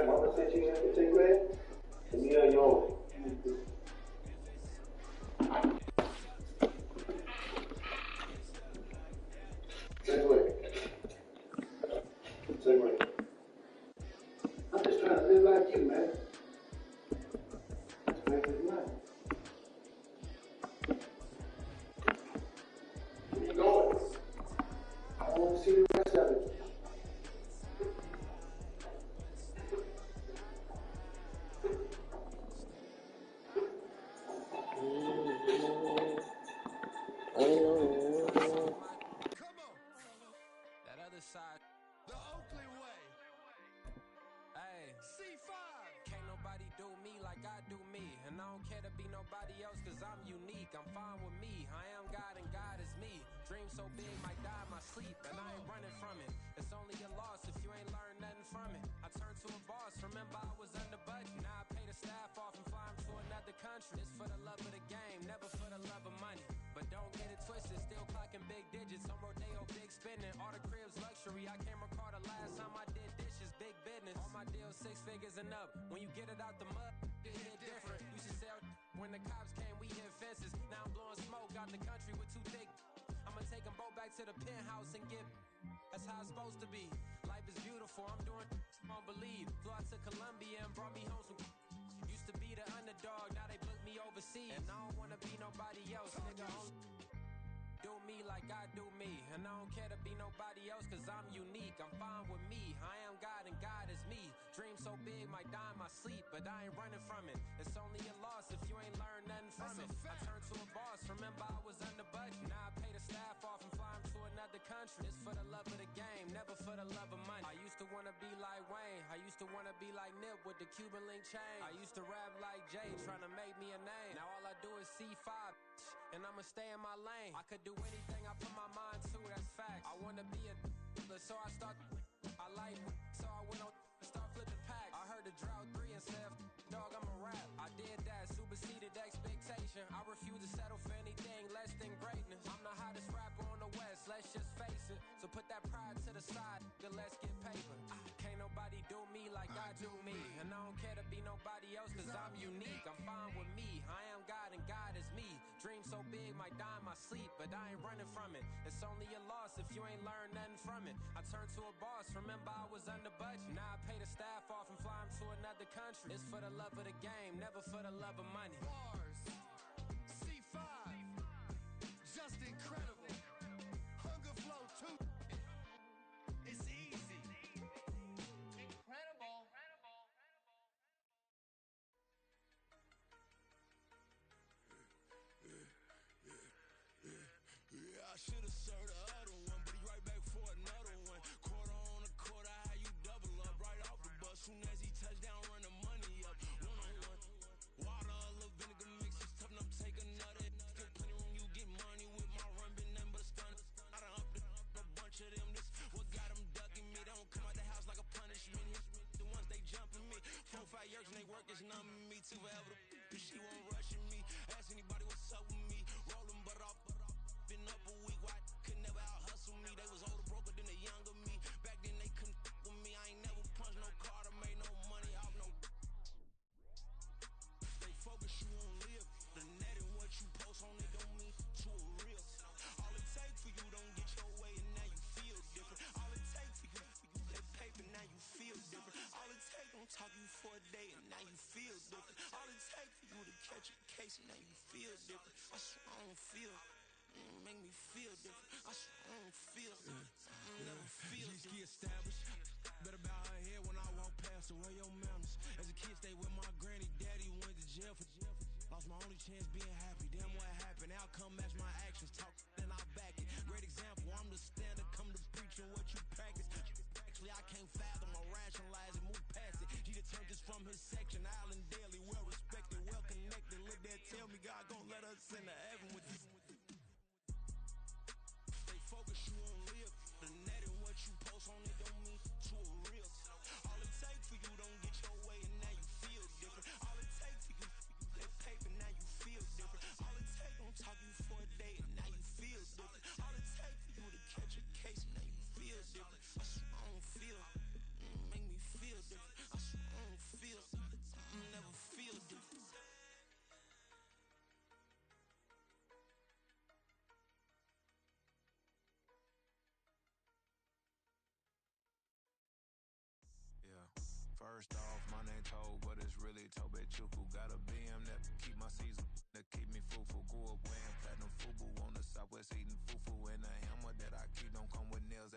Mama said she had to take that. Yeah, yo. Segway. I'm just trying to live like you, man. Life is life. Where you going? I want to see the rest of it. Come on. That other side. The Oakley way. Hey. C5. Can't nobody do me like I do me. And I don't care to be nobody else cause I'm unique. I'm fine with me. I am God and God is me. Dream so big might die in my sleep. And I ain't running from it. It's only a loss if you ain't learned nothing from it. I turned to a boss. Remember I was under budget. Now I pay the staff off and fly them to another country. It's for the love of the game. Never for the love of money. But don't get it twisted. Still clocking big digits. On Rodeo big spending. All the cribs luxury. I can't recall the last time I did dishes. Big business. All my deals 6 figures and up. When you get it out the mud, it hit different. Used to sell when the cops came, we hit fences. Now I'm blowing smoke out the country with 2 thick. I'ma take them both back to the penthouse and get. That's how it's supposed to be. Life is beautiful. I'm doing won't believe. Flew out to Colombia and brought me home some. Used to be the underdog. Now they booked me overseas. And I don't wanna be nobody else, nigga. Do me like I do me. And I don't care to be nobody else cause I'm unique. I'm fine with me. I am God and God is me. Dream so big might die in my sleep. But I ain't running from it. It's only a loss if you ain't learned nothing from it. I turned to a boss. Remember I was under budget. Now I pay the staff off and fly them to another country. It's for the love of the game. Never for the love of money. I used to wanna be like Wayne. I used to wanna be like Nip with the Cuban link chain. I used to rap like Jay trying to make me a name. Now all I do is C5. And I'ma stay in my lane. I could do anything I put my mind to, that's fact. I wanna be a so I start. I like so I went on and start flipping packs. I heard the drought 3 and said, dog, I'm a rap. I did that, superseded expectation. I refuse to settle for anything less than greatness. I'm the hottest rapper on the West, let's just face it. So put that pride to the side, then let's get paper. Can't nobody do me like I do me. And I don't care to be nobody else cause I'm unique. I'm fine with me. I am God and God is me. Dream so big might die in my sleep, but I ain't running from it. It's only a loss if you ain't learned nothing from it. I turned to a boss, remember I was under budget. Now I pay the staff off and fly them to another country. It's for the love of the game, never for the love of money. Bars, C5, just incredible. Hunger flow too. It's easy. Incredible. I should've served the other one, but he right back for another one. Quarter on a quarter, how you double up right off the bus. Soon as he touch down, run the money up. 1-on-1. Water, a little vinegar mix, it's tough enough, take another. Still plenty room, you get money with my run, been nothing but a stun. I done up a bunch of them, this what got them ducking me. They don't come out the house like a punishment. The ones they jumping me. 4-5 years and they work is numbing me too forever. She won't rushing me. Ask anybody what's up with me. Rolling butt off. Been up a week, why could never out hustle me? They was older, broker than the younger me. Back then they couldn't with me. I ain't never punched no card or made no money off no. Stay focused, you won't live. The net and what you post on it don't mean to a real. All it take for you don't get your way and now you feel different. All it take for you that paper, now you feel different. All it take don't talk you for a day and now you feel different. All it take for you to catch a case and now you feel different. I swear I don't feel. Make me feel different. I swear I don't feel. I never feel. G-ski established. Better bow her head when I walk past her. Where your manners? As a kid, stayed with my granny. Daddy went to jail for. Lost my only chance being happy. Damn, what happened? Outcome match my actions. Talk then I back it. Great example. I'm the standard. Come to preaching what you practice. Actually, I can't fathom or rationalize and move past it. He turned this from his section. Island daily, well respected, well connected. Look there, tell me God gon' let us in the heaven with this. Focus, you won't live. The net and what you post on it don't mean to a real. All it take for you don't get your way and now you feel different. All it take for you that paper, now you feel different. All it take don't talk you for a day and now you feel different. All it take for you to catch a case and now you feel different. I swear I don't feel. Make me feel different. I swear I ain't told, but it's really Tobe Chuku. Got a BM that keep my season, that keep me fufu. Grew up wearing platinum fubu on the southwest eating fufu. And the hammer that I keep don't come with nails.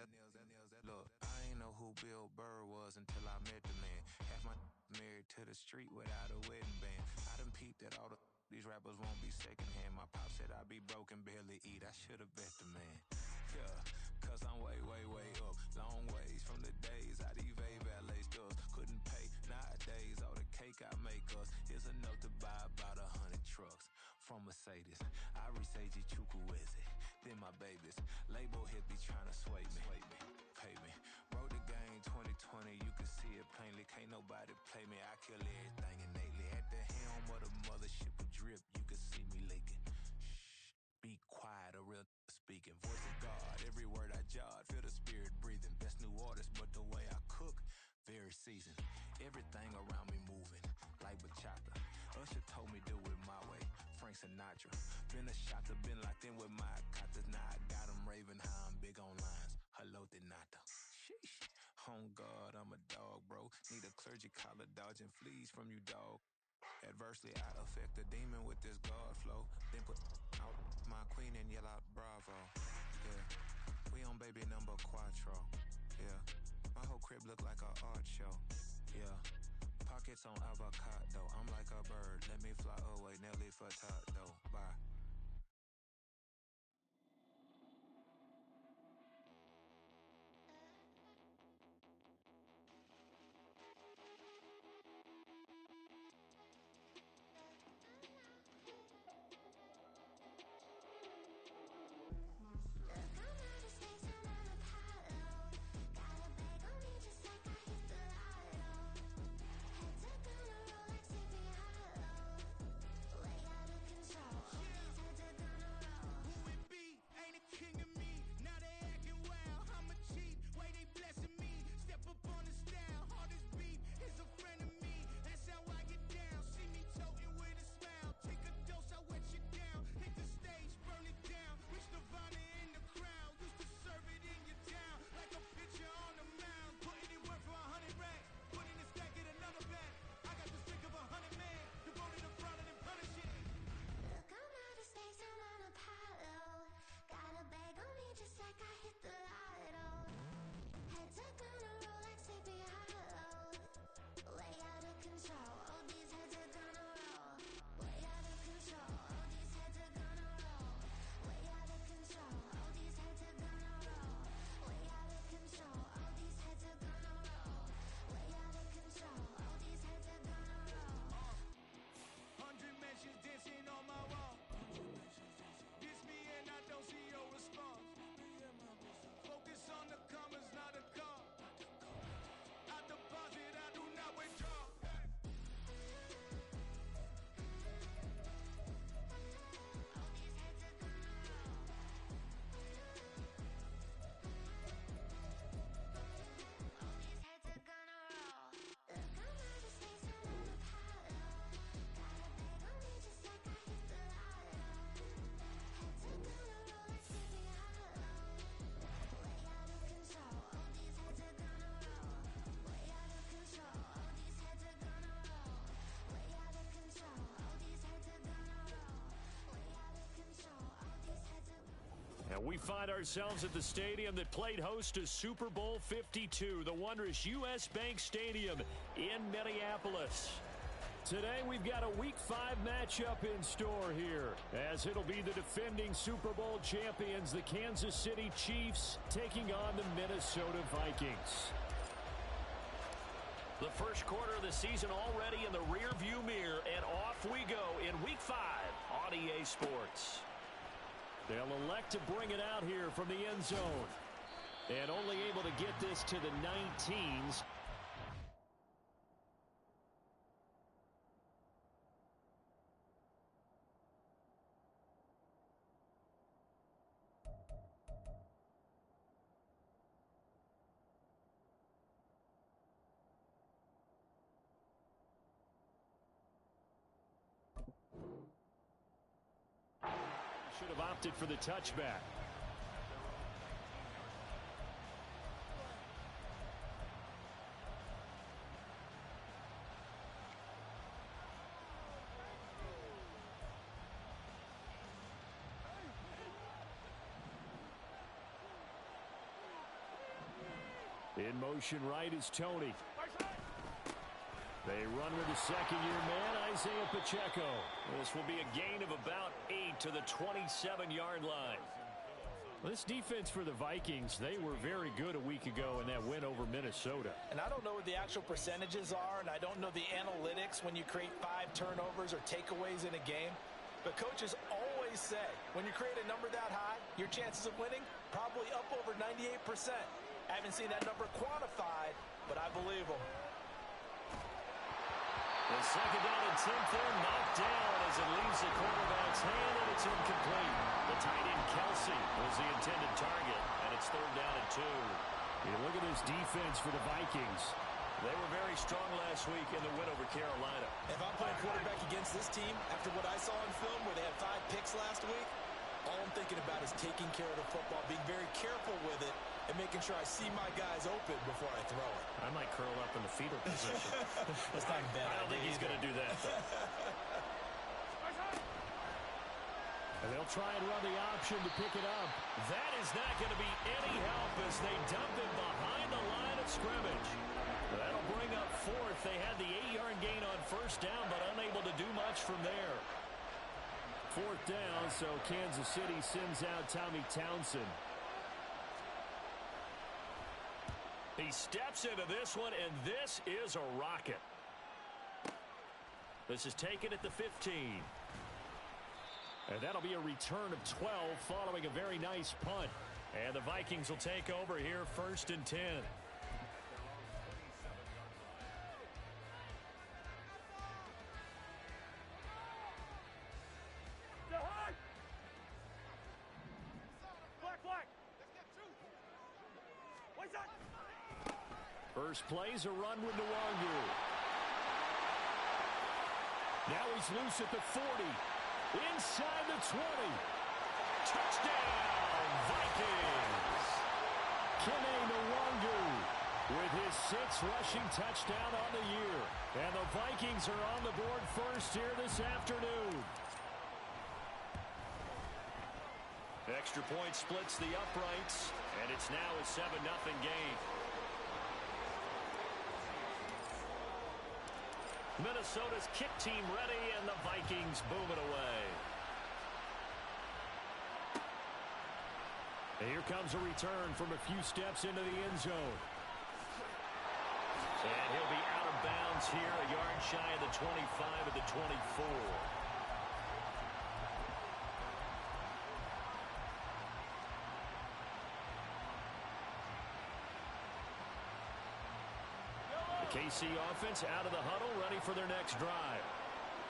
Look, I ain't know who Bill Burr was until I met the man. Half my married to the street without a wedding band. I done peeped that all these rappers won't be secondhand. My pop said I'd be broken, barely eat. I should've bet the man. Yeah, cause I'm way, way, way up. Long ways from the days I'd evade valet stores. Couldn't pay nowadays. All the cake I make us is enough to buy about 100 trucks. From Mercedes, I resage Chukwueze. Then my babies, label hit be trying to sway me. Pay me. Wrote the game 2020, you can see it plainly. Can't nobody play me. I kill everything innately. At the helm of the mothership of drip, you can see me leaking. Shh, be quiet, a real speaking. Voice of God, every word I jot. Feel the spirit breathing. Best new artist, but the way I cook, very seasoned. Everything around me moving, like bachata. Usher told me do it my way. Frank Sinatra. Been a shot, been locked in with my cotters. Now I got them raving how I'm big on lines. Hello, Denata. Sheesh. On God, I'm a dog, bro. Need a clergy collar dodging fleas from you, dog. Adversely, I affect the demon with this God flow. Then put out my queen and yell out bravo. Yeah, we on baby number quattro. Yeah, my whole crib look like a art show. Yeah, pockets on avocado. I'm like a bird. Let me fly away, Nelly Furtado. Bye. And we find ourselves at the stadium that played host to Super Bowl 52, the wondrous U.S. Bank Stadium in Minneapolis. Today we've got a Week 5 matchup in store here, as it'll be the defending Super Bowl champions, the Kansas City Chiefs, taking on the Minnesota Vikings. The first quarter of the season already in the rearview mirror, and off we go in Week 5 on EA Sports. They'll elect to bring it out here from the end zone. And only able to get this to the 19s. Should have opted for the touchback. In motion right is Tony. They run with the second-year man, Isaiah Pacheco. This will be a gain of about 8 to the 27-yard line. This defense for the Vikings, they were very good a week ago in that win over Minnesota. And I don't know what the actual percentages are, and I don't know the analytics when you create 5 turnovers or takeaways in a game. But coaches always say, when you create a number that high, your chances of winning probably up over 98%. I haven't seen that number quantified, but I believe them. The second down and 10 there, knocked down as it leaves the quarterback's hand, and it's incomplete. The tight end, Kelsey, was the intended target, and it's 3rd down and 2. You look at this defense for the Vikings. They were very strong last week in the win over Carolina. If I'm playing quarterback against this team, after what I saw in film where they had 5 picks last week, all I'm thinking about is taking care of the football, being very careful with it, and making sure I see my guys open before I throw it. I might curl up in the fetal position. That's not bad. I don't think he's going to do that, though. And they'll try and run the option to pick it up. That is not going to be any help as they dump it behind the line of scrimmage. That'll bring up 4th. They had the 8-yard gain on 1st down, but unable to do much from there. 4th down, so Kansas City sends out Tommy Townsend. He steps into this one, and this is a rocket. This is taken at the 15. And that'll be a return of 12 following a very nice punt. And the Vikings will take over here 1st and 10. First play's a run with Nwangu. Now he's loose at the 40. Inside the 20. Touchdown, Vikings. Kene Nwangu with his 6th rushing touchdown on the year. And the Vikings are on the board first here this afternoon. Extra point splits the uprights, and it's now a 7-0 game. Minnesota's kick team ready, and the Vikings boom it away. And here comes a return from a few steps into the end zone. And he'll be out of bounds here, a yard shy of the 25 at the 24. KC offense out of the huddle, ready for their next drive.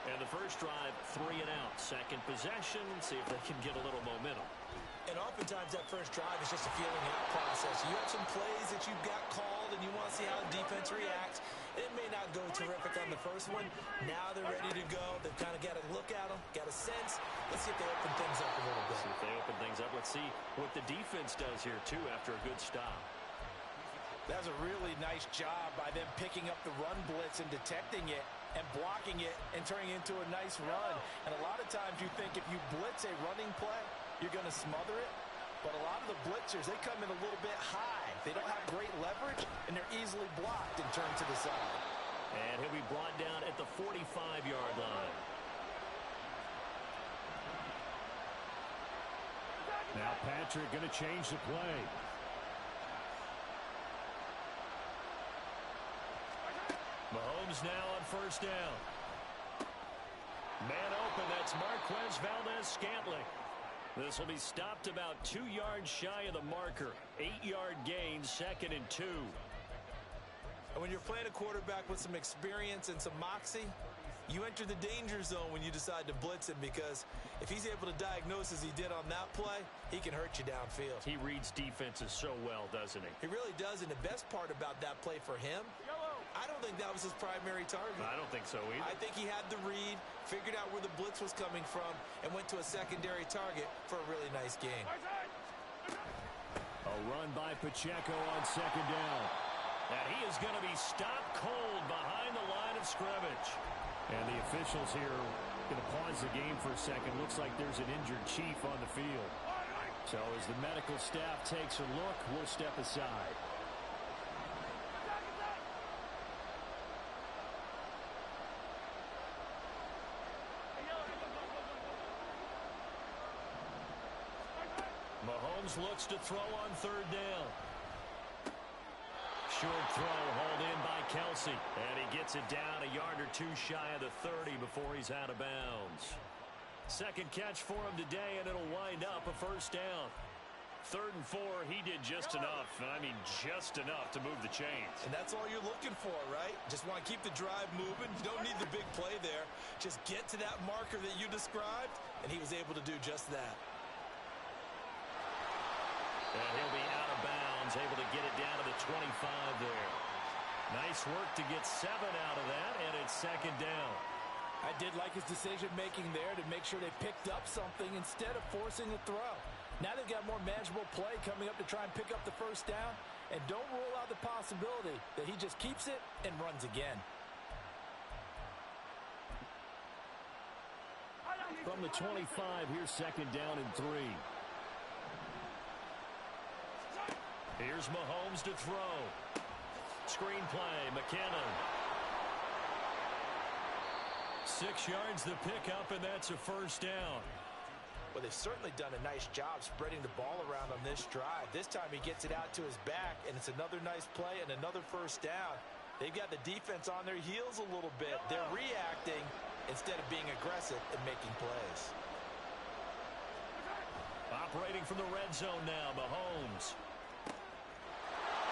And the first drive, 3 and out. Second possession, see if they can get a little momentum. And oftentimes that first drive is just a feeling out process. You have some plays that you've got called and you want to see how the defense reacts. It may not go terrific on the first one. Now they're ready to go. They've kind of got to look at them, got a sense. Let's see if they open things up a little bit. See if they open things up. Let's see what the defense does here, too, after a good stop. That was a really nice job by them picking up the run blitz and detecting it and blocking it and turning it into a nice run. And a lot of times you think if you blitz a running play, you're going to smother it. But a lot of the blitzers, they come in a little bit high. They don't have great leverage, and they're easily blocked and turned to the side. And he'll be brought down at the 45-yard line. Now Patrick going to change the play. Mahomes now on first down. Man open, that's Marquez Valdez-Scantling. This will be stopped about 2 yards shy of the marker. 8-yard gain, 2nd and 2. And when you're playing a quarterback with some experience and some moxie, you enter the danger zone when you decide to blitz him, because if he's able to diagnose as he did on that play, he can hurt you downfield. He reads defenses so well, doesn't he? He really does, and the best part about that play for him, I don't think that was his primary target. I don't think so either. I think he had the read, figured out where the blitz was coming from, and went to a secondary target for a really nice gain. A run by Pacheco on second down. And he is going to be stopped cold behind the line of scrimmage. And the officials here going to pause the game for a second. Looks like there's an injured chief on the field. So as the medical staff takes a look, we'll step aside. Mahomes looks to throw on third down. Short throw hauled in by Kelsey. And he gets it down a yard or two shy of the 30 before he's out of bounds. Second catch for him today, and it'll wind up a first down. 3rd and 4, he did just enough. I mean, just enough to move the chains. And that's all you're looking for, right? Just want to keep the drive moving. You don't need the big play there. Just get to that marker that you described, and he was able to do just that. And he'll be out of bounds, able to get it down to the 25 there. Nice work to get 7 out of that, and it's second down. I did like his decision-making there to make sure they picked up something instead of forcing a throw. Now they've got more manageable play coming up to try and pick up the first down, and don't rule out the possibility that he just keeps it and runs again. From the 25, here's second down and 3. Here's Mahomes to throw. Screen play, McKinnon. 6 yards the pickup, and that's a first down. Well, they've certainly done a nice job spreading the ball around on this drive. This time he gets it out to his back, and it's another nice play and another first down. They've got the defense on their heels a little bit. They're reacting instead of being aggressive and making plays. Operating from the red zone now, Mahomes.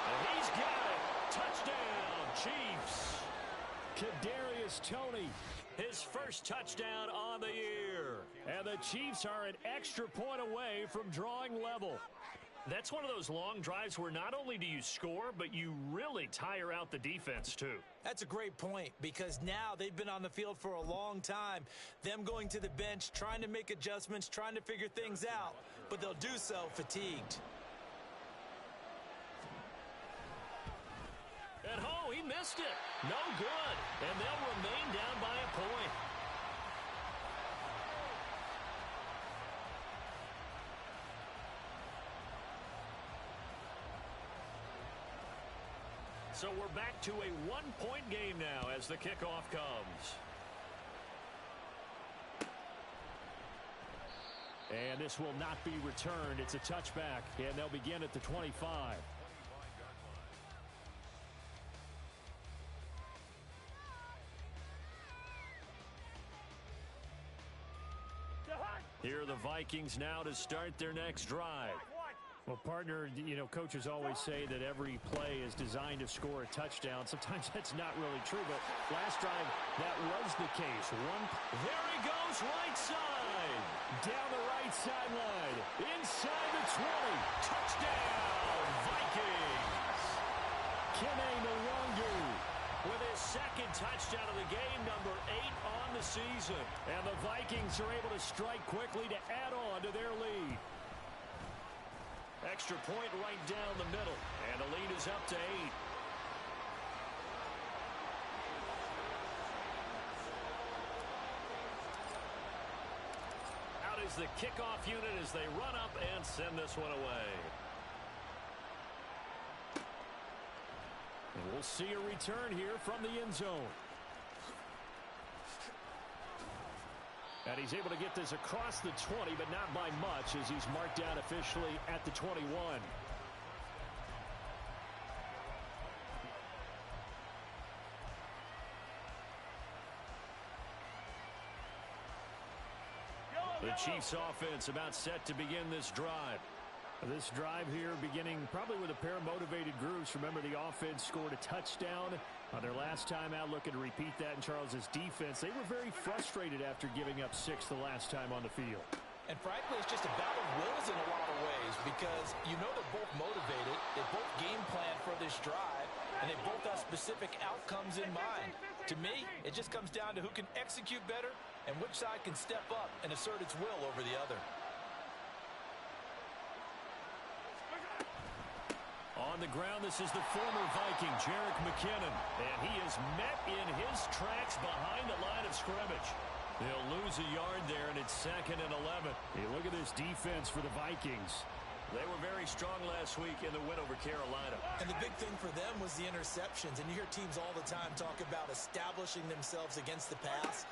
And he's got it. Touchdown, Chiefs. Kadarius Toney, his first touchdown on the year. And the Chiefs are an extra point away from drawing level. That's one of those long drives where not only do you score, but you really tire out the defense, too. That's a great point, because now they've been on the field for a long time. Them going to the bench, trying to make adjustments, trying to figure things out, but they'll do so fatigued. And oh, he missed it. No good. And they'll remain down by a point. So we're back to a one-point game now as the kickoff comes. And this will not be returned. It's a touchback, and they'll begin at the 25. Here are the Vikings now to start their next drive. Well, partner, you know, coaches always say that every play is designed to score a touchdown. Sometimes that's not really true, but last drive, that was the case. There he goes, right side. Down the right sideline. Inside the 20. Touchdown, Vikings. Kene Nwangwu with his second touchdown of the game, number 8 on the season. And the Vikings are able to strike quickly to add on to their lead. Extra point right down the middle, and the lead is up to 8. Out is the kickoff unit as they run up and send this one away. And we'll see a return here from the end zone. And he's able to get this across the 20, but not by much, as he's marked down officially at the 21. The Chiefs offense about set to begin this drive. This drive here beginning probably with a pair of motivated groups. Remember, the offense scored a touchdown on their last time out, looking to repeat that in Charles's defense. They were very frustrated after giving up 6 the last time on the field. And frankly, it's just a battle of wills in a lot of ways, because you know they're both motivated, they both game plan for this drive, and they both have specific outcomes in mind. To me, it just comes down to who can execute better and which side can step up and assert its will over the other. On the ground, this is the former Viking, Jerick McKinnon, and he is met in his tracks behind the line of scrimmage. They'll lose a yard there, and it's 2nd and 11. Hey, look at this defense for the Vikings. They were very strong last week in the win over Carolina. And the big thing for them was the interceptions. And you hear teams all the time talk about establishing themselves against the pass.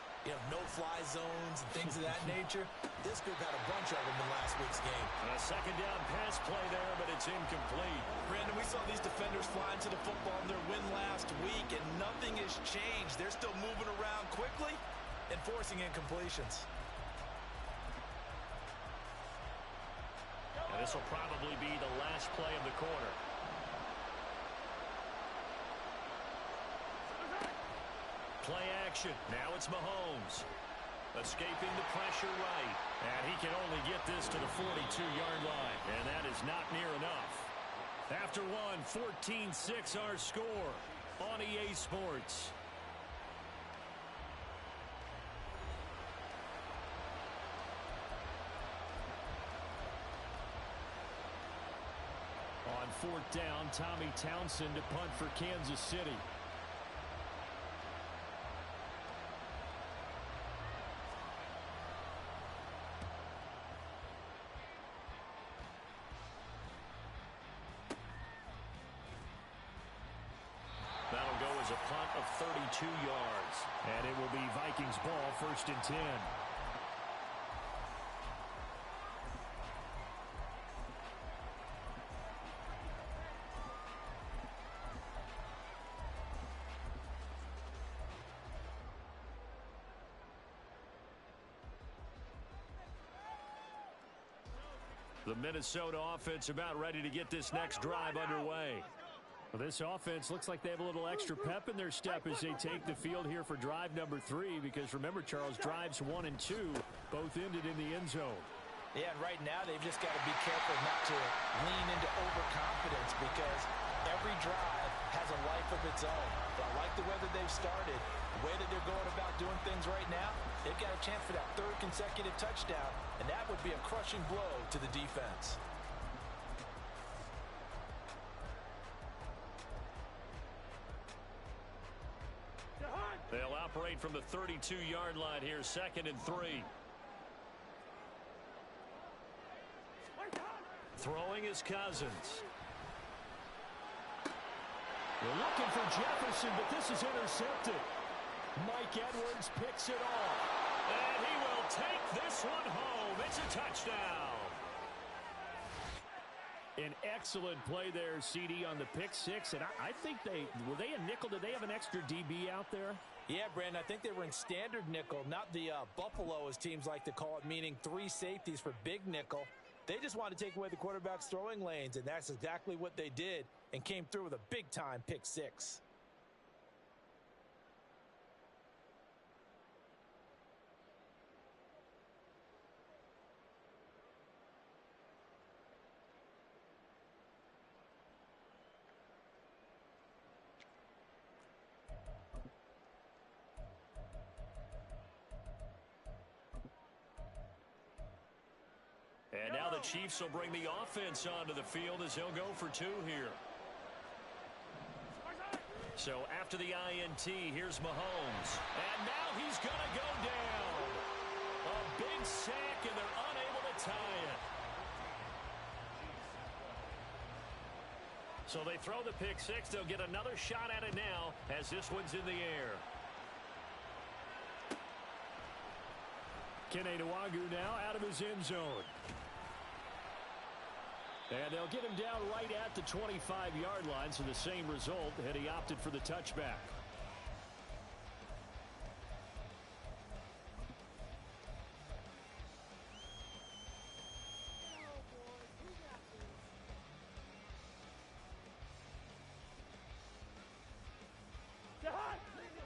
no-fly zones and things of that nature. This group had a bunch of them in last week's game. A second down pass play there, but it's incomplete. Brandon, we saw these defenders fly into the football in their win last week, and nothing has changed. They're still moving around quickly and forcing incompletions. And this will probably be the last play of the quarter. Play action. Now it's Mahomes. Escaping the pressure right. And he can only get this to the 42-yard line. And that is not near enough. After one, 14-6 our score on EA Sports. On fourth down, Tommy Townsend to punt for Kansas City. That'll go as a punt of 32 yards. And it will be Vikings ball, 1st and 10. The Minnesota offense about ready to get this next drive underway. Well, this offense looks like they have a little extra pep in their step as they take the field here for drive number 3, because remember, Charles, drives 1 and 2 both ended in the end zone. Yeah, and right now they've just got to be careful not to lean into overconfidence, because every drive has a life of its own. But I like the way that they've started, the way that they're going about doing things right now. They've got a chance for that 3rd consecutive touchdown, and that would be a crushing blow to the defense. They'll operate from the 32-yard line here, 2nd and 3. Throwing is Cousins. They're looking for Jefferson, but this is intercepted. Mike Edwards picks it off. And he will take this one home. It's a touchdown. An excellent play there, CD, on the pick 6. And I think were they a nickel? Did they have an extra DB out there? Yeah, Brandon, I think they were in standard nickel, not the Buffalo, as teams like to call it, meaning 3 safeties for big nickel. They just wanted to take away the quarterback's throwing lanes, and that's exactly what they did, and came through with a big-time pick 6. And now the Chiefs will bring the offense onto the field as they'll go for 2 here. So after the INT, here's Mahomes. And now he's going to go down. A big sack, and they're unable to tie it. So they throw the pick 6. They'll get another shot at it now as this one's in the air. Kene Nwangwu now out of his end zone. And they'll get him down right at the 25-yard line, so the same result, and he opted for the touchback.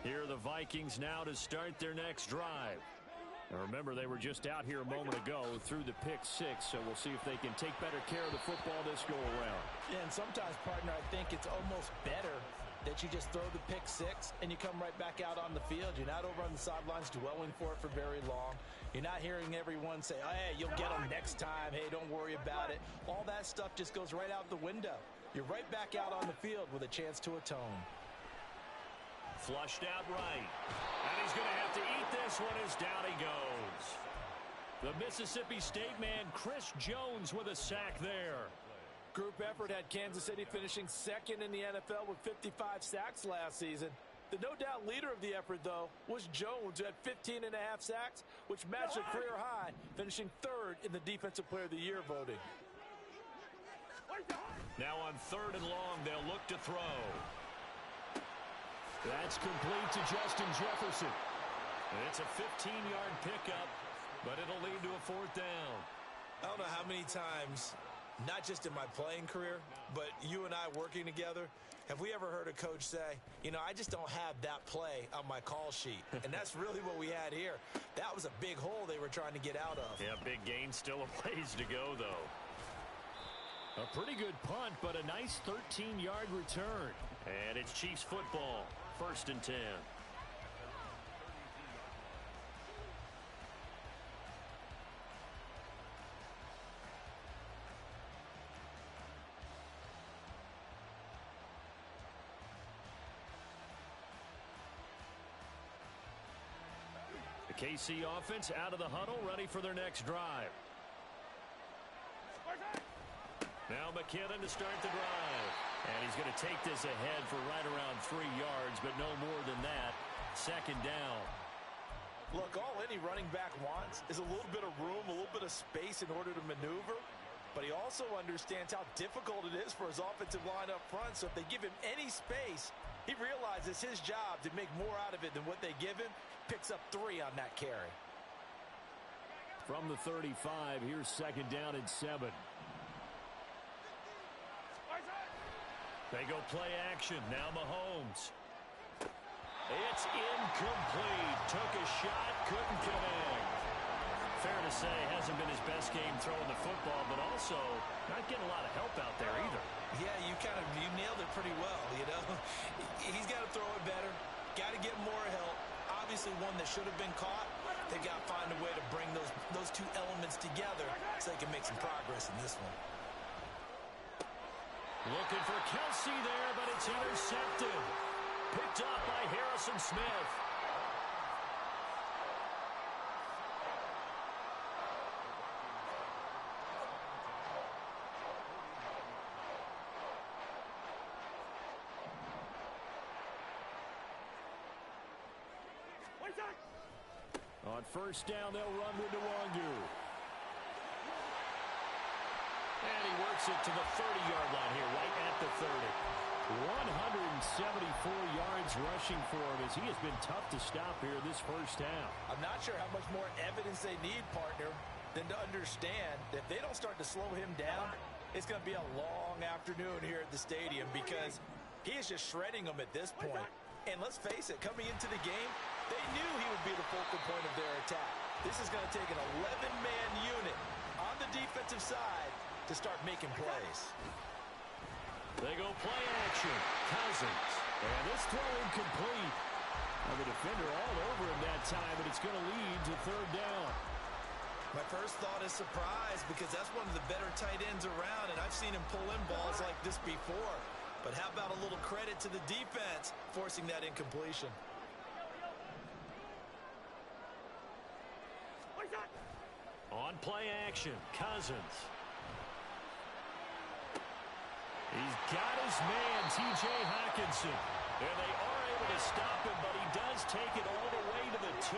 Here are the Vikings now to start their next drive. And remember, they were just out here a moment ago through the pick 6, so we'll see if they can take better care of the football this go-around. Yeah, and sometimes, partner, I think it's almost better that you just throw the pick 6 and you come right back out on the field. You're not over on the sidelines dwelling for it for very long. You're not hearing everyone say, oh, hey, you'll get them next time. Hey, don't worry about it. All that stuff just goes right out the window. You're right back out on the field with a chance to atone. Flushed out right. And he's going to have to eat this one as down he goes. The Mississippi State man, Chris Jones, with a sack there. Group effort had Kansas City finishing 2nd in the NFL with 55 sacks last season. The no doubt leader of the effort, though, was Jones, who had 15.5 sacks, which matched a career high, finishing third in the Defensive Player of the Year voting. Now on 3rd and long, they'll look to throw. That's complete to Justin Jefferson. It's a 15-yard pickup, but it'll lead to a 4th down. I don't know how many times, not just in my playing career, but you and I working together, have we ever heard a coach say, you know, I just don't have that play on my call sheet. And that's really what we had here. That was a big hole they were trying to get out of. Yeah, big gain, still a ways to go, though. A pretty good punt, but a nice 13-yard return. And it's Chiefs football, 1st and 10. The KC offense out of the huddle, ready for their next drive. Now McKinnon to start the drive. And he's going to take this ahead for right around 3 yards, but no more than that. 2nd down. Look, all any running back wants is a little bit of room, a little bit of space in order to maneuver. But he also understands how difficult it is for his offensive line up front. So if they give him any space, he realizes his job to make more out of it than what they give him. Picks up 3 on that carry. From the 35, here's 2nd down and 7. They go play action. Now Mahomes. It's incomplete. Took a shot, couldn't connect. Fair to say, hasn't been his best game throwing the football, but also not getting a lot of help out there either. Yeah, you nailed it pretty well, you know. He's got to throw it better. Got to get more help. Obviously one that should have been caught. They got to find a way to bring those 2 elements together so they can make some progress in this one. Looking for Kelsey there, but it's intercepted. Picked up by Harrison Smith. On 1st down, they'll run with Nwangu. And he works it to the 30-yard line here, right at the 30. 174 yards rushing for him as he has been tough to stop here this 1st half. I'm not sure how much more evidence they need, partner, than to understand that if they don't start to slow him down, it's going to be a long afternoon here at the stadium because he is just shredding them at this point. And let's face it, coming into the game, they knew he would be the focal point of their attack. This is going to take an 11-man unit on the defensive side to start making plays. They go play action. Cousins. And this throw incomplete. Now the defender all over him that time, but it's going to lead to 3rd down. My first thought is surprise because that's one of the better tight ends around, and I've seen him pull in balls like this before. But how about a little credit to the defense forcing that incompletion? On play action, Cousins. He's got his man, T.J. Hockenson. And they are able to stop him, but he does take it all the way to the 2.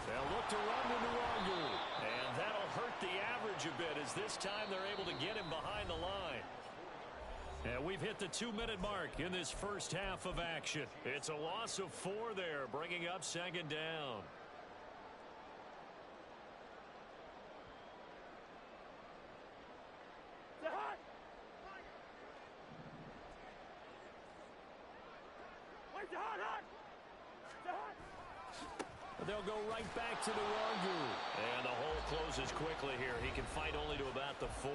They'll look to run to Nwangu. And that'll hurt the average a bit as this time they're able to get him behind the line. And we've hit the 2-minute mark in this 1st half of action. It's a loss of 4 there, bringing up 2nd down. They'll go right back to Nwangu. And the hole closes quickly here. He can fight only to about the 4.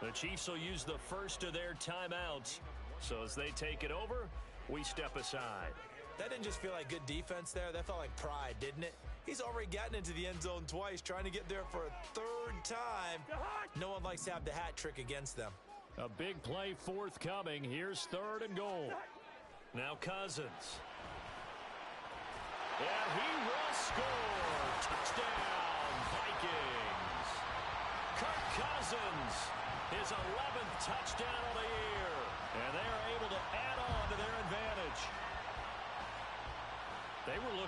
The Chiefs will use the first of their timeouts. So as they take it over, we step aside. That didn't just feel like good defense there. That felt like pride, didn't it? He's already gotten into the end zone twice, trying to get there for a 3rd time. No one likes to have the hat trick against them. A big play forthcoming. Here's 3rd and goal. Now Cousins. And he will score. Touchdown, Vikings. Kirk Cousins, his 11th touchdown of the year. And they are able to add on to their advantage.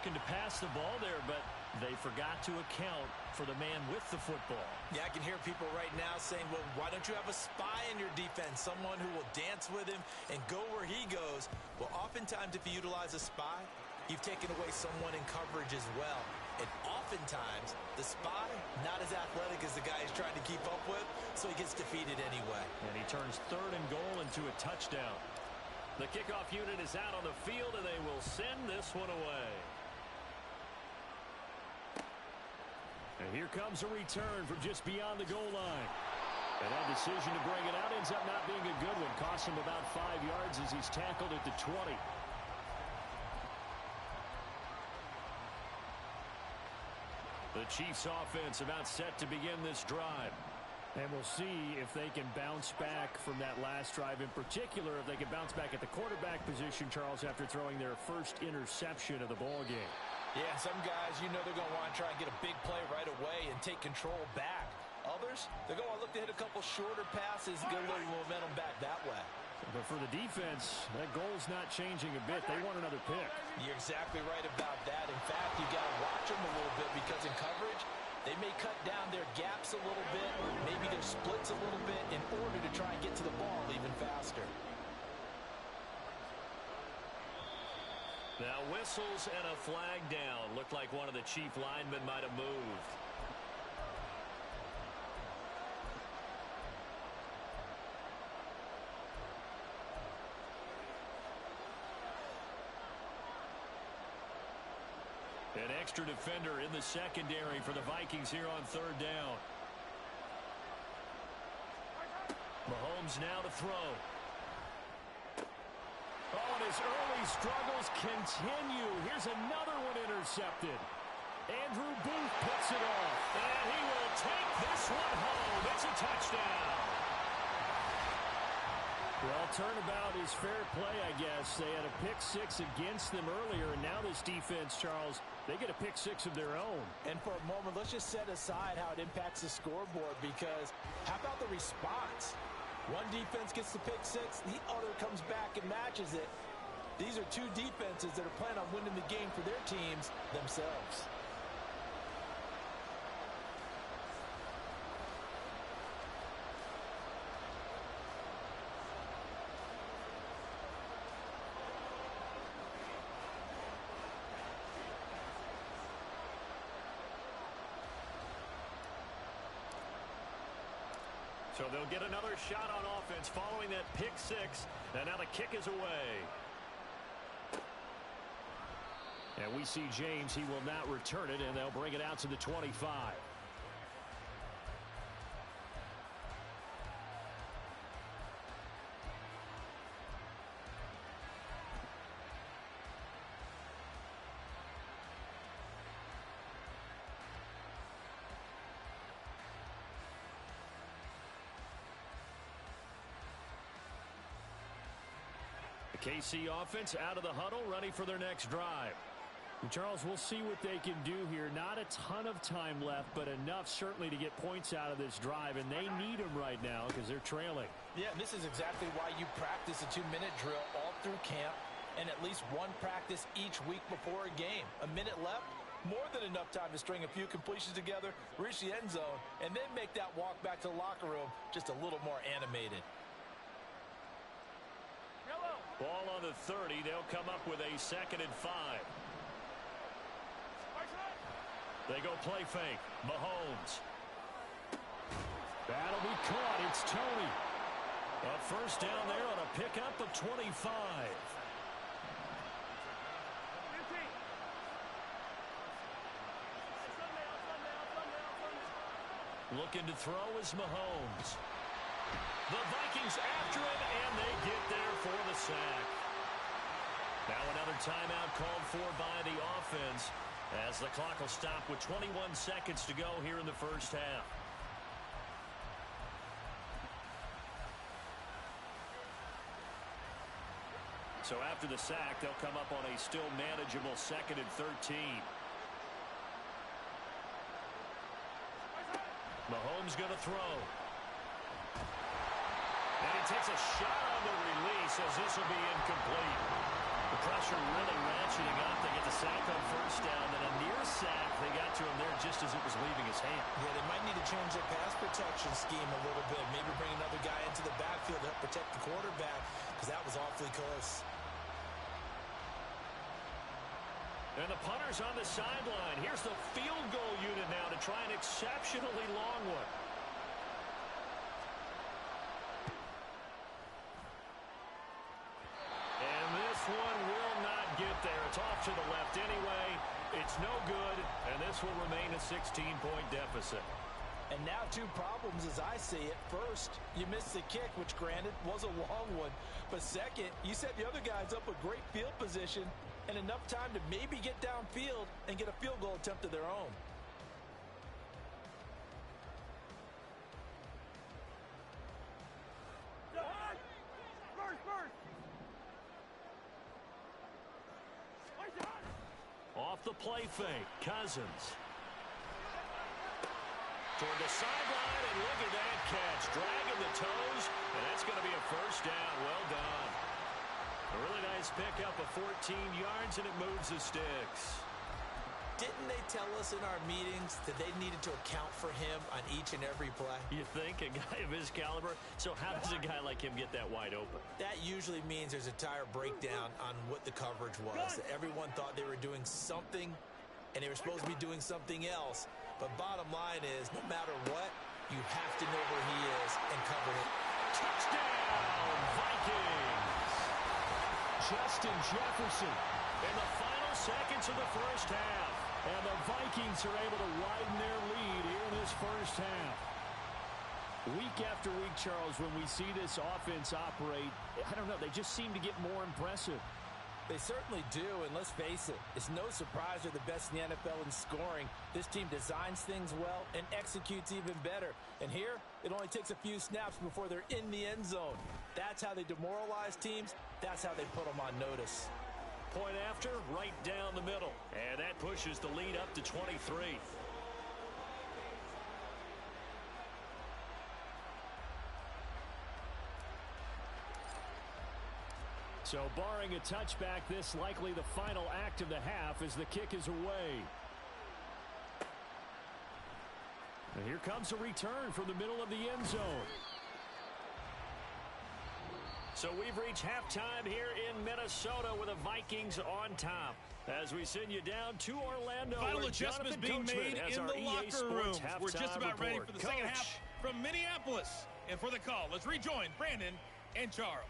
looking to pass the ball there, but they forgot to account for the man with the football. Yeah, I can hear people right now saying, well, why don't you have a spy in your defense, someone who will dance with him and go where he goes? Well, oftentimes if you utilize a spy, you've taken away someone in coverage as well. And oftentimes, the spy, not as athletic as the guy he's trying to keep up with, so he gets defeated anyway. And he turns 3rd and goal into a touchdown. The kickoff unit is out on the field, and they will send this one away. And here comes a return from just beyond the goal line. And that decision to bring it out ends up not being a good one. Costs him about 5 yards as he's tackled at the 20. The Chiefs offense about set to begin this drive. And we'll see if they can bounce back from that last drive. In particular, if they can bounce back at the quarterback position, Charles, after throwing their first interception of the ball game. Yeah, some guys, you know they're going to want to try and get a big play right away and take control back. Others, they're going to look to hit a couple shorter passes and get a little momentum back that way. But for the defense, that goal's not changing a bit. They want another pick. You're exactly right about that. In fact, you got to watch them a little bit because in coverage, they may cut down their gaps a little bit, maybe their splits a little bit in order to try and get to the ball even faster. Now whistles and a flag down. Looked like one of the Chief linemen might have moved. An extra defender in the secondary for the Vikings here on 3rd down. Mahomes now to throw. Oh, and his early struggles continue. Here's another one intercepted. Andrew Booth puts it off. And he will take this one home. It's a touchdown. Well, turnabout is fair play, I guess. They had a pick-6 against them earlier, and now this defense, Charles, they get a pick-6 of their own. And for a moment, let's just set aside how it impacts the scoreboard, because how about the response? One defense gets the pick-6, the other comes back and matches it. These are two defenses that are planning on winning the game for their teams themselves. So they'll get another shot on offense following that pick-6, and now the kick is away. And we see James, he will not return it, and they'll bring it out to the 25. KC offense out of the huddle, ready for their next drive. And Charles, we'll see what they can do here. Not a ton of time left, but enough certainly to get points out of this drive, and they need them right now because they're trailing. Yeah, this is exactly why you practice a 2-minute drill all through camp and at least one practice each week before a game. A minute left, more than enough time to string a few completions together, reach the end zone, and then make that walk back to the locker room just a little more animated. Ball on the 30. They'll come up with a 2nd and 5. They go play fake. Mahomes. That'll be caught. It's Tony. A first down there on a pickup of 25. Looking to throw is Mahomes. The Vikings after him, and they get there for the sack. Now another timeout called for by the offense as the clock will stop with 21 seconds to go here in the first half. So after the sack, they'll come up on a still manageable 2nd and 13. Mahomes going to throw. And he takes a shot on the release as this will be incomplete. The pressure really ratcheting up. They get the sack on first down, and a near sack. They got to him there just as it was leaving his hand. Yeah, they might need to change their pass protection scheme a little bit. Maybe bring another guy into the backfield to help protect the quarterback, because that was awfully close. And the punter's on the sideline. Here's the field goal unit now to try an exceptionally long one. And this one will not get there. It's off to the left anyway. It's no good, and this will remain a 16-point deficit. And now two problems as I see it. First, you missed the kick, which granted was a long one. But second, you set the other guys up a great field position and enough time to maybe get downfield and get a field goal attempt of their own. Off the play fake, Cousins. Toward the sideline, and look at that catch. Dragging the toes, and that's going to be a first down. Well done. A really nice pickup of 14 yards, and it moves the sticks. Didn't they tell us in our meetings that they needed to account for him on each and every play? You think? A guy of his caliber? So how does a guy like him get that wide open? That usually means there's a tire breakdown on what the coverage was. Everyone thought they were doing something, and they were supposed to be doing something else. But bottom line is, no matter what, you have to know where he is and cover it. Touchdown, Vikings! Justin Jefferson in the final seconds of the first half. And the Vikings are able to widen their lead here in this first half. Week after week, Charles, when we see this offense operate, I don't know, they just seem to get more impressive. They certainly do, and let's face it, it's no surprise they're the best in the NFL in scoring. This team designs things well and executes even better. And here, it only takes a few snaps before they're in the end zone. That's how they demoralize teams. That's how they put them on notice. Point after, right down the middle. And that pushes the lead up to 23. So barring a touchback, this likely the final act of the half as the kick is away. And here comes a return from the middle of the end zone. So we've reached halftime here in Minnesota with the Vikings on top. As we send you down to Orlando. Final adjustments being made in the locker rooms. We're just about ready for the second half from Minneapolis. And for the call, let's rejoin Brandon and Charles.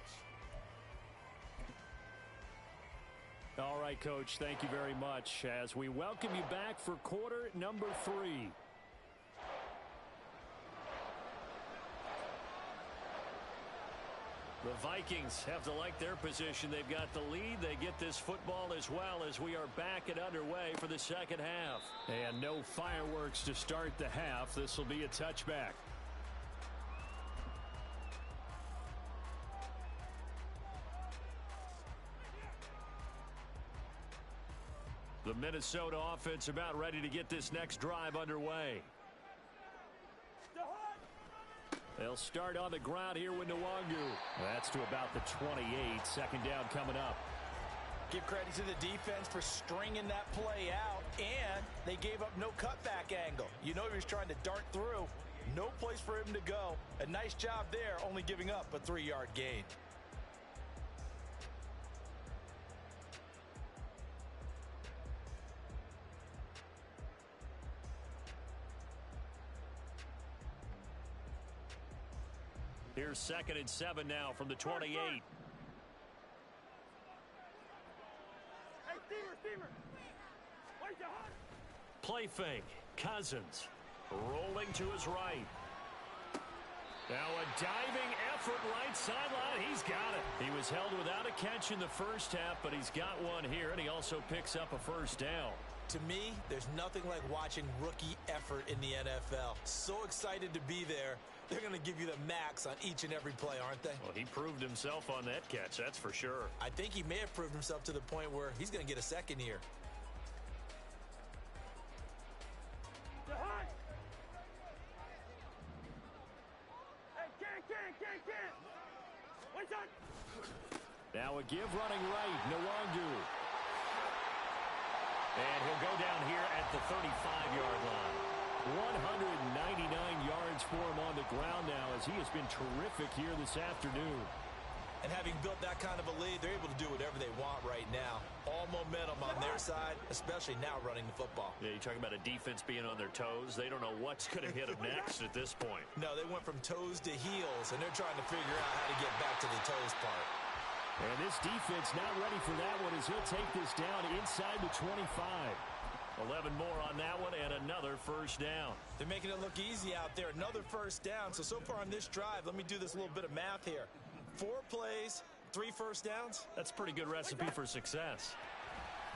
All right, Coach, thank you very much as we welcome you back for quarter number 3. The Vikings have to like their position. They've got the lead. They get this football as well as we are back and underway for the second half. And no fireworks to start the half. This will be a touchback. The Minnesota offense about ready to get this next drive underway. They'll start on the ground here with Nwangu. That's to about the 28. Second down coming up. Give credit to the defense for stringing that play out, and they gave up no cutback angle. You know he was trying to dart through. No place for him to go. A nice job there, only giving up a 3-yard gain. Here's 2nd and 7 now from the 28. Play fake. Cousins rolling to his right. Now a diving effort right sideline. He's got it. He was held without a catch in the first half, but he's got one here, and he also picks up a first down. To me, there's nothing like watching rookie effort in the NFL. So excited to be there. They're going to give you the max on each and every play, aren't they? Well, he proved himself on that catch, that's for sure. I think he may have proved himself to the point where he's going to get a second here. Now a give running right, Nwangu. And he'll go down here at the 35-yard line. 199 yards for him on the ground now as he has been terrific here this afternoon. And having built that kind of a lead, they're able to do whatever they want right now. All momentum on their side, especially now running the football. Yeah, you talk about a defense being on their toes. They don't know what's going to hit them next at this point. No, they went from toes to heels, and they're trying to figure out how to get back to the toes part. And this defense not ready for that one as he'll take this down inside the 25. 11 more on that one and another first down. They're making it look easy out there. Another first down. So far on this drive, let me do this little bit of math here. 4 plays, 3 first downs. That's a pretty good recipe for success.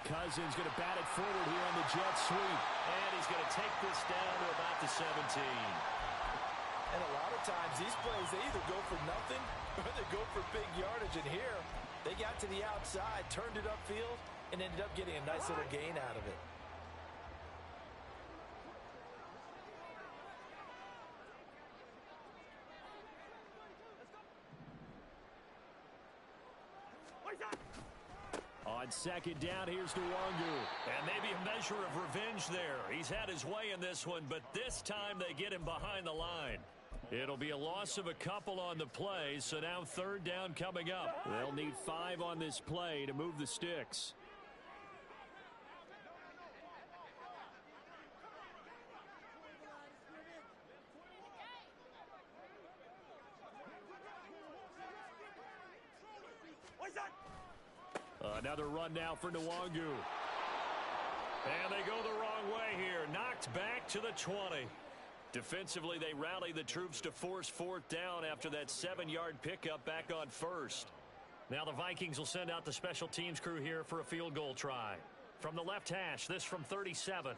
Cousins going to bat it forward here on the jet sweep. And he's going to take this down to about the 17. And a lot of times, these plays, they either go for nothing or they go for big yardage. And here, they got to the outside, turned it upfield, and ended up getting a nice little gain out of it. On second down, here's Nwangu. And maybe a measure of revenge there. He's had his way in this one, but this time they get him behind the line. It'll be a loss of a couple on the play, so now third down coming up. They'll need 5 on this play to move the sticks. Another run now for Nwangu. And they go the wrong way here. Knocked back to the 20. Defensively, they rally the troops to force fourth down after that 7-yard pickup back on first. Now the Vikings will send out the special teams crew here for a field goal try. From the left hash, this from 37.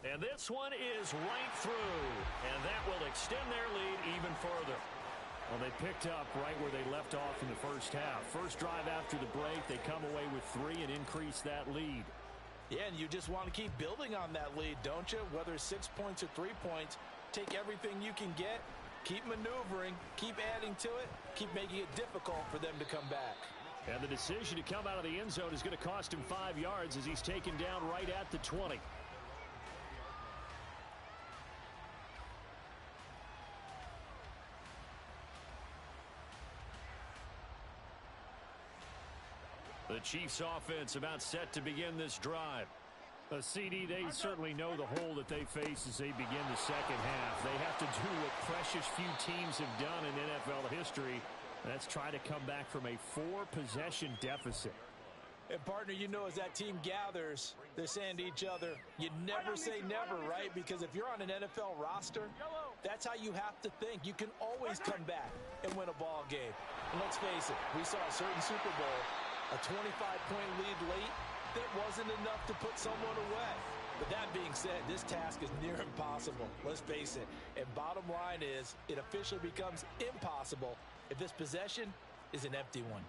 And this one is right through. And that will extend their lead even further. Well, they picked up right where they left off in the first half. First drive after the break, they come away with 3 and increase that lead. Yeah, and you just want to keep building on that lead, don't you? Whether it's 6 points or 3 points, take everything you can get, keep maneuvering, keep adding to it, keep making it difficult for them to come back. And the decision to come out of the end zone is going to cost him 5 yards as he's taken down right at the 20. The Chiefs offense about set to begin this drive. CD, they certainly know the hole that they face as they begin the second half. They have to do what precious few teams have done in NFL history. That's try to come back from a 4-possession deficit. And partner, you know, as that team gathers, they're saying to each other, you never say never, right? Because if you're on an NFL roster, that's how you have to think. You can always come back and win a ball game. And let's face it, we saw a certain Super Bowl, a 25-point lead late, that wasn't enough to put someone away. But that being said, this task is near impossible. Let's face it. And bottom line is, it officially becomes impossible if this possession is an empty one.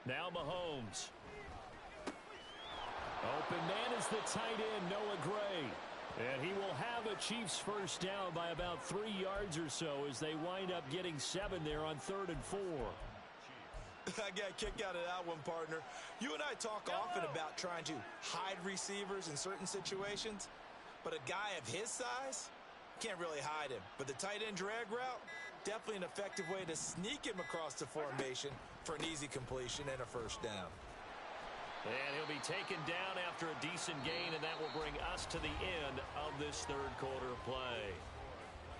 Now Mahomes. Open man is the tight end, Noah Gray. And he will have a Chiefs first down by about 3 yards or so as they wind up getting 7 there on 3rd and 4. I got a kick out of that one, partner. You and I talk often about trying to hide receivers in certain situations, but a guy of his size can't really hide him. But the tight end drag route, definitely an effective way to sneak him across the formation for an easy completion and a first down. And he'll be taken down after a decent gain, and that will bring us to the end of this third quarter play.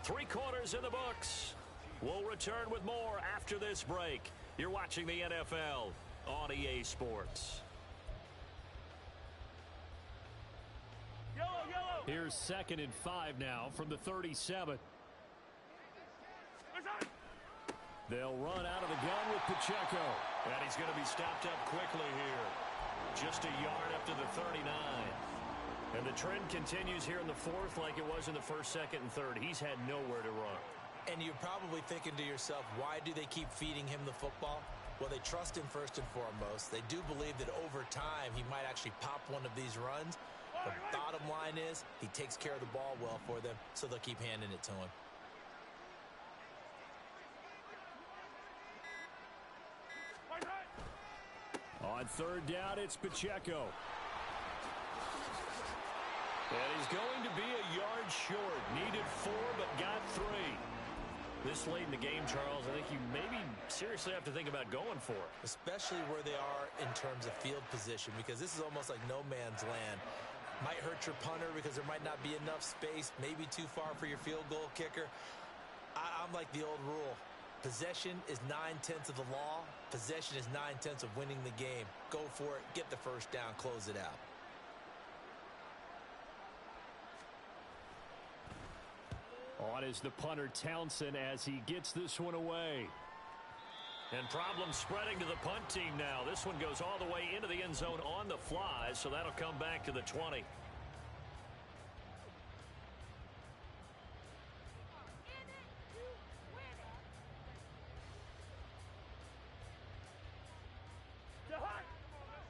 3 quarters in the books. We'll return with more after this break. You're watching the NFL on EA Sports. Here's 2nd and 5 now from the 37. They'll run out of the gun with Pacheco. And he's going to be stopped up quickly here. Just a yard up to the 39. And the trend continues here in the 4th like it was in the 1st, 2nd, and 3rd. He's had nowhere to run. And you're probably thinking to yourself, why do they keep feeding him the football? Well, they trust him first and foremost. They do believe that over time he might actually pop one of these runs. The bottom line is he takes care of the ball well for them, so they'll keep handing it to him. On third down, it's Pacheco. And he's going to be a yard short. Needed 4, but got 3. This late in the game, Charles, I think you maybe seriously have to think about going for it. Especially where they are in terms of field position, because this is almost like no man's land. Might hurt your punter because there might not be enough space, maybe too far for your field goal kicker. I'm like the old rule. Possession is 9/10 of the law. Possession is 9/10 of winning the game. Go for it, get the first down, close it out. On is the punter Townsend as he gets this one away. And problems spreading to the punt team now. This one goes all the way into the end zone on the fly, so that'll come back to the 20.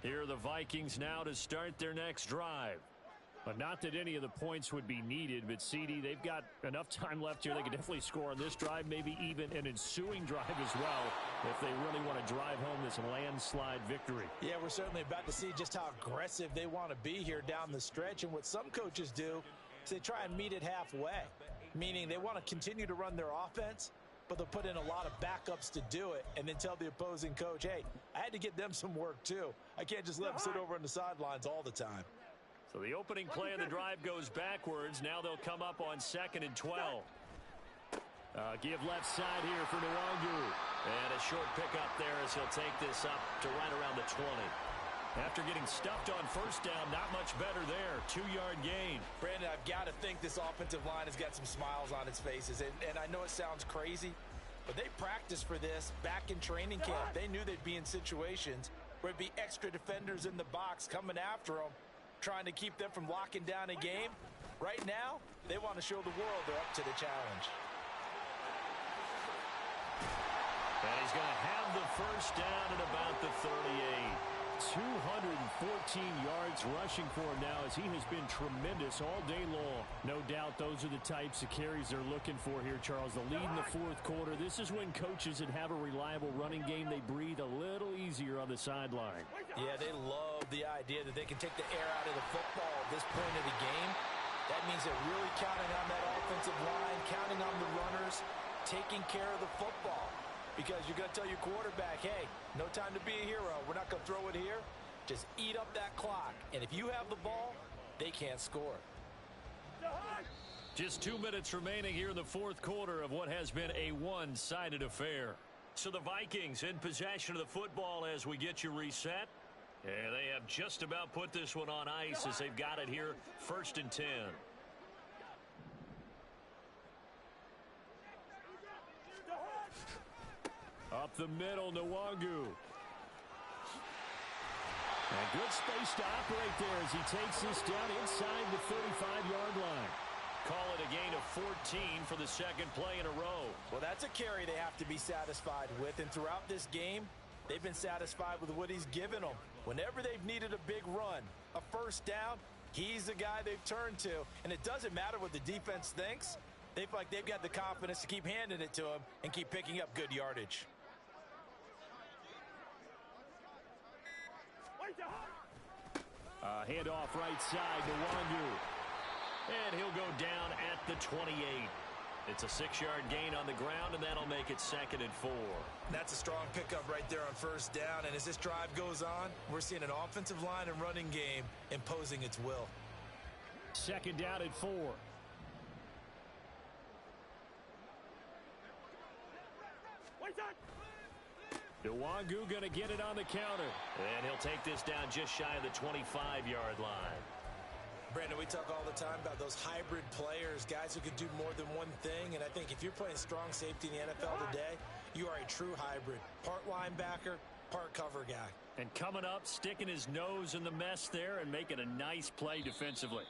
Here are the Vikings now to start their next drive. But not that any of the points would be needed, but CD, they've got enough time left here. They can definitely score on this drive, maybe even an ensuing drive as well, if they really want to drive home this landslide victory. Yeah, we're certainly about to see just how aggressive they want to be here down the stretch. And what some coaches do is they try and meet it halfway, meaning they want to continue to run their offense, but they'll put in a lot of backups to do it and then tell the opposing coach, hey, I had to get them some work too. I can't just let them sit over on the sidelines all the time. So the opening play of the drive goes backwards. Now they'll come up on 2nd and 12. Give left side here for Nwangu. And a short pickup there as he'll take this up to right around the 20. After getting stuffed on first down, not much better there. 2-yard gain. Brandon, I've got to think this offensive line has got some smiles on its faces. And I know it sounds crazy, but they practiced for this back in training camp. They knew they'd be in situations where it'd be extra defenders in the box coming after them, trying to keep them from locking down a game. Right now, they want to show the world they're up to the challenge. And he's going to have the first down at about the 38. 214 yards rushing for him now as he has been tremendous all day long. No doubt those are the types of carries they're looking for here, Charles. The lead in the fourth quarter. This is when coaches that have a reliable running game, they breathe a little easier on the sideline. Yeah, they love the idea that they can take the air out of the football at this point of the game. That means they're really counting on that offensive line, counting on the runners, taking care of the football. Because you're going to tell your quarterback, hey, no time to be a hero. We're not going to throw it here. Just eat up that clock. And if you have the ball, they can't score. Just 2 minutes remaining here in the fourth quarter of what has been a one-sided affair. So the Vikings in possession of the football as we get you reset. And they have just about put this one on ice as they've got it here, 1st and 10. Up the middle, Nwangu. And good space to operate there as he takes this down inside the 35-yard line. Call it a gain of 14 for the second play in a row. Well, that's a carry they have to be satisfied with. And throughout this game, they've been satisfied with what he's given them. Whenever they've needed a big run, a first down, he's the guy they've turned to. And it doesn't matter what the defense thinks. They feel like they've got the confidence to keep handing it to him and keep picking up good yardage. Handoff right side to Nwangu. And he'll go down at the 28. It's a 6-yard gain on the ground, and that'll make it 2nd and 4. That's a strong pickup right there on first down. And as this drive goes on, we're seeing an offensive line and running game imposing its will. 2nd down and 4. Nwangu going to get it on the counter. And he'll take this down just shy of the 25-yard line. Brandon, we talk all the time about those hybrid players, guys who can do more than one thing. And I think if you're playing strong safety in the NFL today, you are a true hybrid. Part linebacker, part cover guy. And coming up, sticking his nose in the mess there and making a nice play defensively.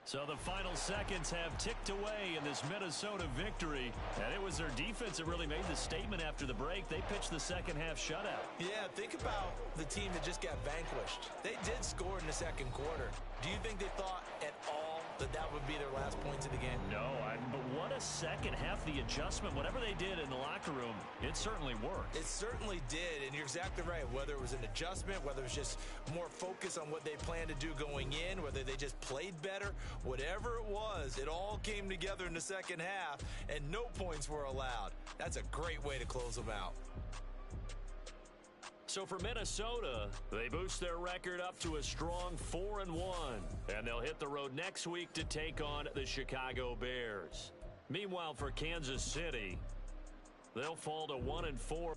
So the final seconds have ticked away in this Minnesota victory. And it was their defense that really made the statement after the break. They pitched the second half shutout. Yeah, think about the team that just got vanquished. They did score in the second quarter. Do you think they thought at all that that would be their last points of the game? No, but what a second half, the adjustment, whatever they did in the locker room, it certainly worked. It certainly did, and you're exactly right. Whether it was an adjustment, whether it was just more focus on what they planned to do going in, whether they just played better, whatever it was, it all came together in the second half, and no points were allowed. That's a great way to close them out. So for Minnesota, they boost their record up to a strong 4-1, and they'll hit the road next week to take on the Chicago Bears. Meanwhile, for Kansas City, they'll fall to 1-4.